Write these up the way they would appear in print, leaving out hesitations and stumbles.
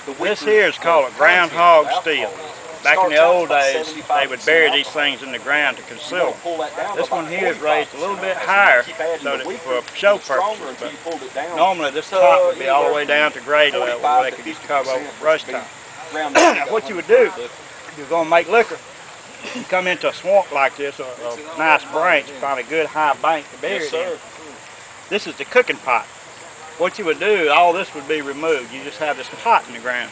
This here is called a groundhog steel. Back in the old days, they would bury these things in the ground to conceal them. This one here is raised a little bit higher so that for show purposes, but normally this top would be all the way down to grade level where they could just cover over brush top. Now what you would do, you're going to make liquor. You come into a swamp like this, or a nice branch, find a good high bank to bury it in. This is the cooking pot. What you would do, all this would be removed. You just have this pot in the ground.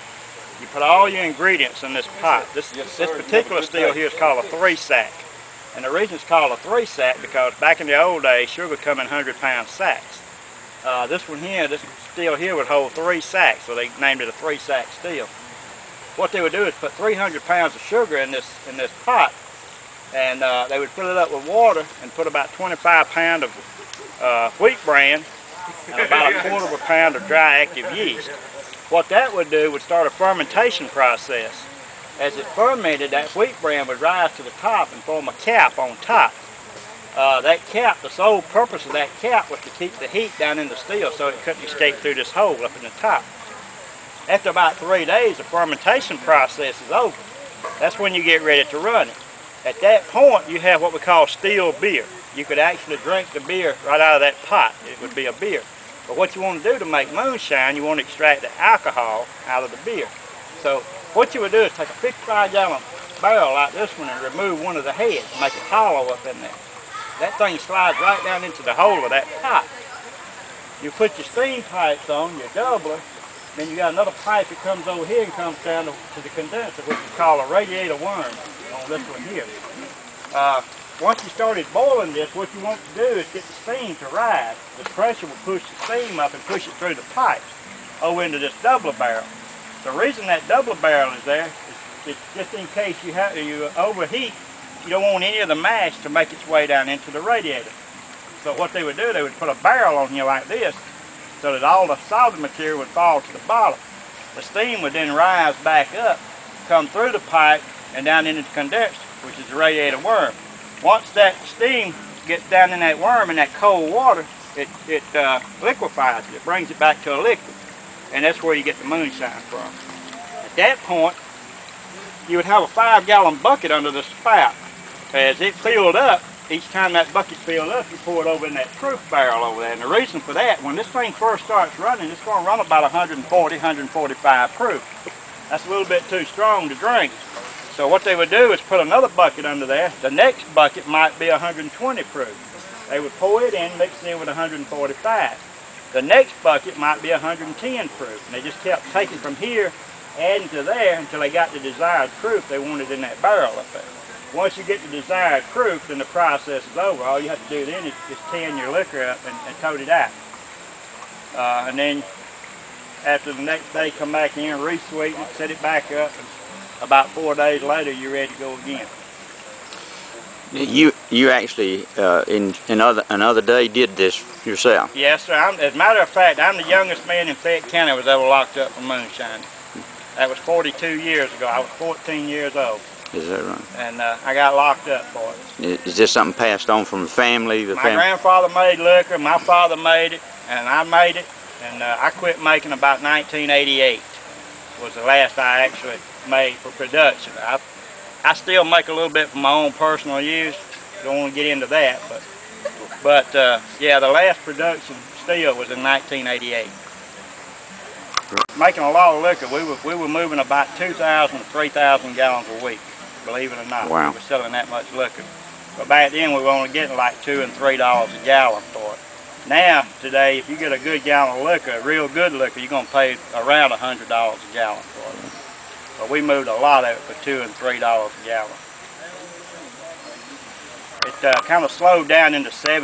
You put all your ingredients in this pot. This particular steel here is called a 3-sack. And the reason it's called a 3-sack because back in the old days, sugar come in 100-pound sacks. This one here, this steel here would hold 3 sacks, so they named it a 3-sack steel. What they would do is put 300 pounds of sugar in this pot, and they would fill it up with water and put about 25 pounds of wheat bran and about 1/4 pound of dry active yeast. What that would do would start a fermentation process. As it fermented, that wheat bran would rise to the top and form a cap on top. That cap, the sole purpose of that cap was to keep the heat down in the steel so it couldn't escape through this hole up in the top. After about 3 days, the fermentation process is over. That's when you get ready to run it. At that point, you have what we call steel beer. You could actually drink the beer right out of that pot. It would be a beer. But what you want to do to make moonshine, you want to extract the alcohol out of the beer. So what you would do is take a 55-gallon barrel like this one and remove one of the heads, make it hollow up in there. That thing slides right down into the hole of that pot. You put your steam pipes on, your doubler, then you got another pipe that comes over here and comes down to the condenser, which is called a radiator worm on this one here. Once you started boiling this, what you want to do is get the steam to rise. The pressure will push the steam up and push it through the pipes over into this doubler barrel. The reason that doubler barrel is there is just in case you overheat, you don't want any of the mash to make its way down into the radiator. So what they would do, they would put a barrel on here like this so that all the solid material would fall to the bottom. The steam would then rise back up, come through the pipe and down into the condenser, which is the radiator worm. Once that steam gets down in that worm in that cold water, it liquefies it. It brings it back to a liquid. And that's where you get the moonshine from. At that point, you would have a 5-gallon bucket under the spout. As it filled up, each time that bucket filled up, you pour it over in that proof barrel over there. And the reason for that, when this thing first starts running, it's going to run about 140, 145 proof. That's a little bit too strong to drink. So what they would do is put another bucket under there. The next bucket might be 120 proof. They would pour it in, mix it in with 145. The next bucket might be 110 proof. And they just kept taking from here, adding to there until they got the desired proof they wanted in that barrel up there. Once you get the desired proof, then the process is over. All you have to do then is just tin your liquor up and tote it out. And then after the next day, come back in, re-sweeten it, set it back up, and about 4 days later, you're ready to go again. You actually, in another day, did this yourself? Yes, sir. As a matter of fact, I'm the youngest man in Fayette County that was ever locked up for moonshine. That was 42 years ago. I was 14 years old. Is that right? And I got locked up for it. Is this something passed on from the family? My grandfather made liquor, my father made it, and I made it. And I quit making about 1988. Was the last I actually made for production. I still make a little bit for my own personal use. Don't want to get into that, but yeah, the last production still was in 1988. Making a lot of liquor, we were moving about 2,000 to 3,000 gallons a week. Believe it or not, wow. We were selling that much liquor. But back then we were only getting like $2 and $3 a gallon for it. Now, today, if you get a good gallon of liquor, real good liquor, you're going to pay around $100 a gallon for it. But we moved a lot of it for $2 and $3 a gallon. It kind of slowed down in the 70s.